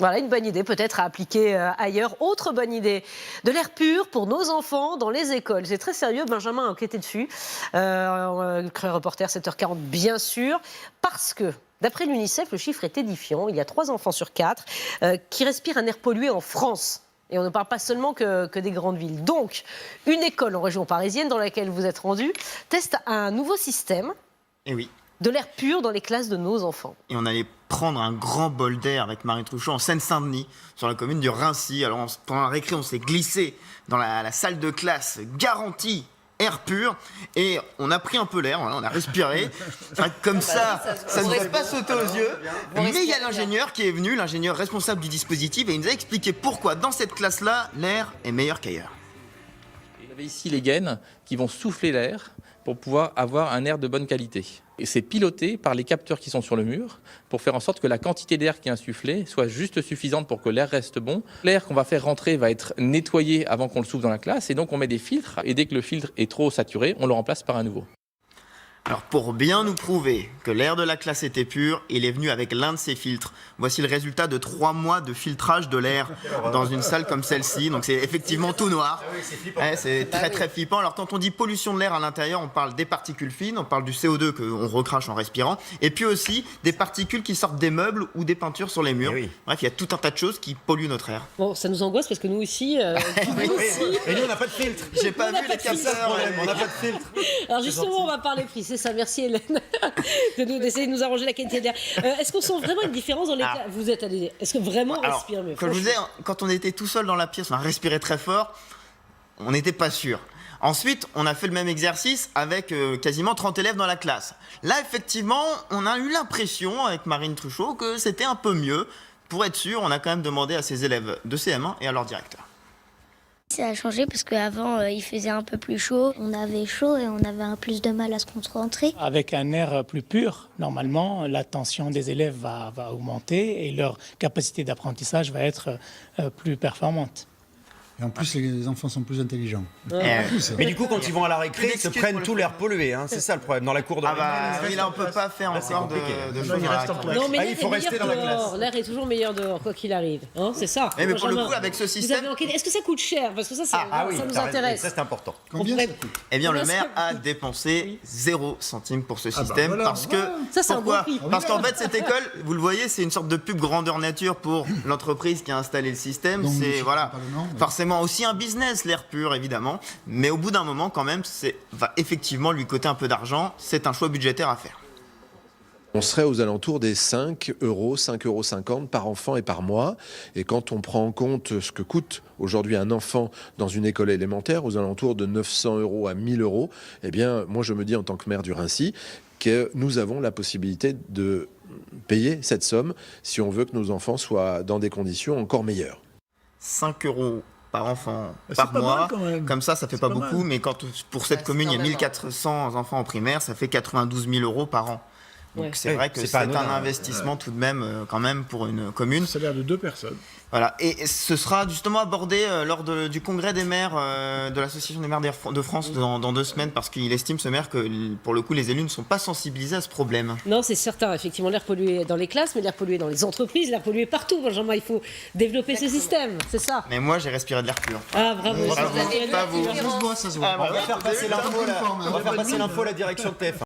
Voilà une bonne idée peut-être à appliquer ailleurs. Autre bonne idée, de l'air pur pour nos enfants dans les écoles. C'est très sérieux, Benjamin a enquêté dessus. Reporter 7h40 bien sûr, parce que d'après l'UNICEF, le chiffre est édifiant. Il y a 3 enfants sur 4 qui respirent un air pollué en France. Et on ne parle pas seulement que des grandes villes. Donc, une école en région parisienne dans laquelle vous êtes rendu teste un nouveau système. Et oui. De l'air pur dans les classes de nos enfants. Et on allait prendre un grand bol d'air avec Marine Truchot en Seine-Saint-Denis, sur la commune du Raincy. Alors pendant la récré, on s'est glissé dans la salle de classe, garantie air pur, et on a pris un peu l'air, voilà, on a respiré. Comme ça ne nous a pas sauté aux yeux. Mais il y a l'ingénieur qui est venu, l'ingénieur responsable du dispositif, et il nous a expliqué pourquoi dans cette classe-là, l'air est meilleur qu'ailleurs. Vous avez ici les gaines qui vont souffler l'air pour pouvoir avoir un air de bonne qualité. Et c'est piloté par les capteurs qui sont sur le mur pour faire en sorte que la quantité d'air qui est insufflée soit juste suffisante pour que l'air reste bon. L'air qu'on va faire rentrer va être nettoyé avant qu'on le souffle dans la classe et donc on met des filtres et dès que le filtre est trop saturé, on le remplace par un nouveau. Alors pour bien nous prouver que l'air de la classe était pur, il est venu avec l'un de ses filtres. Voici le résultat de 3 mois de filtrage de l'air dans une salle comme celle-ci. Donc c'est effectivement tout noir. C'est très flippant. Alors quand on dit pollution de l'air à l'intérieur, on parle des particules fines, on parle du CO2 qu'on recrache en respirant, et puis aussi des particules qui sortent des meubles ou des peintures sur les murs. Bref, il y a tout un tas de choses qui polluent notre air. Bon, ça nous angoisse parce que nous ici... Et nous on n'a pas de filtre. J'ai pas vu les capteurs. On n'a pas de filtre. Alors justement, on va parler prix. C'est ça, merci Hélène d'essayer de nous arranger la qualité d'air. Est-ce qu'on sent vraiment une différence dans les cas? Vous êtes allé. Est-ce que vraiment on respire mieux? Comme je vous disais, quand on était tout seul dans la pièce, on a respiré très fort, on n'était pas sûr. Ensuite, on a fait le même exercice avec quasiment 30 élèves dans la classe. Là, effectivement, on a eu l'impression, avec Marine Truchot, que c'était un peu mieux. Pour être sûr, on a quand même demandé à ses élèves de CM1 et à leur directeur. Ça a changé parce qu'avant, il faisait un peu plus chaud. On avait chaud et on avait plus de mal à se concentrer. Avec un air plus pur, normalement, l'attention des élèves va augmenter et leur capacité d'apprentissage va être plus performante. Et en plus, les enfants sont plus intelligents. Mais du coup, quand ils vont à la récré, ils se prennent tout l'air pollué. Hein. C'est ça le problème. Dans la cour de oui, là, on peut pas faire encore de choses. Non, mais il faut rester dans la classe. L'air est toujours meilleur dehors, quoi qu'il arrive. Hein, c'est ça. Mais pour le coup, avec ce système... Est-ce que ça coûte cher? Parce que ça, ça nous intéresse. Ça, c'est important. Combien ça coûte? Eh bien, le maire a dépensé 0 centime pour ce système. Voilà, parce que... Ça, c'est un bon prix. Parce qu'en fait, cette école, vous le voyez, c'est une sorte de pub grandeur nature pour l'entreprise qui a installé le système. C'est, voilà, forcément aussi un business, l'air pur, évidemment. Mais au bout d'un moment, quand même, va effectivement lui coûter un peu d'argent. C'est un choix budgétaire à faire. On serait aux alentours des 5 euros, 5,50 € par enfant et par mois. Et quand on prend en compte ce que coûte aujourd'hui un enfant dans une école élémentaire, aux alentours de 900 € à 1000 €, eh bien, moi, je me dis en tant que maire du Raincy que nous avons la possibilité de payer cette somme si on veut que nos enfants soient dans des conditions encore meilleures. 5 € par enfant par mois, comme ça fait pas beaucoup, mais quand pour cette commune il y a 1400 enfants en primaire, ça fait 92 000 € par an. Donc c'est vrai que c'est un investissement tout de même, quand même, pour une commune. Ça a l'air de 2 personnes. Voilà, et ce sera justement abordé lors du congrès des maires de l'Association des maires de France dans 2 semaines, parce qu'il estime, ce maire, que pour le coup les élus ne sont pas sensibilisés à ce problème. Non, c'est certain, effectivement, l'air pollué dans les classes, mais l'air pollué dans les entreprises, l'air pollué partout. Benjamin, il faut développer ce système, c'est ça. Mais moi j'ai respiré de l'air pur. Ah, bravo. Pas vous. Ça se voit, ça se voit. On va faire passer l'info à la direction de TF1.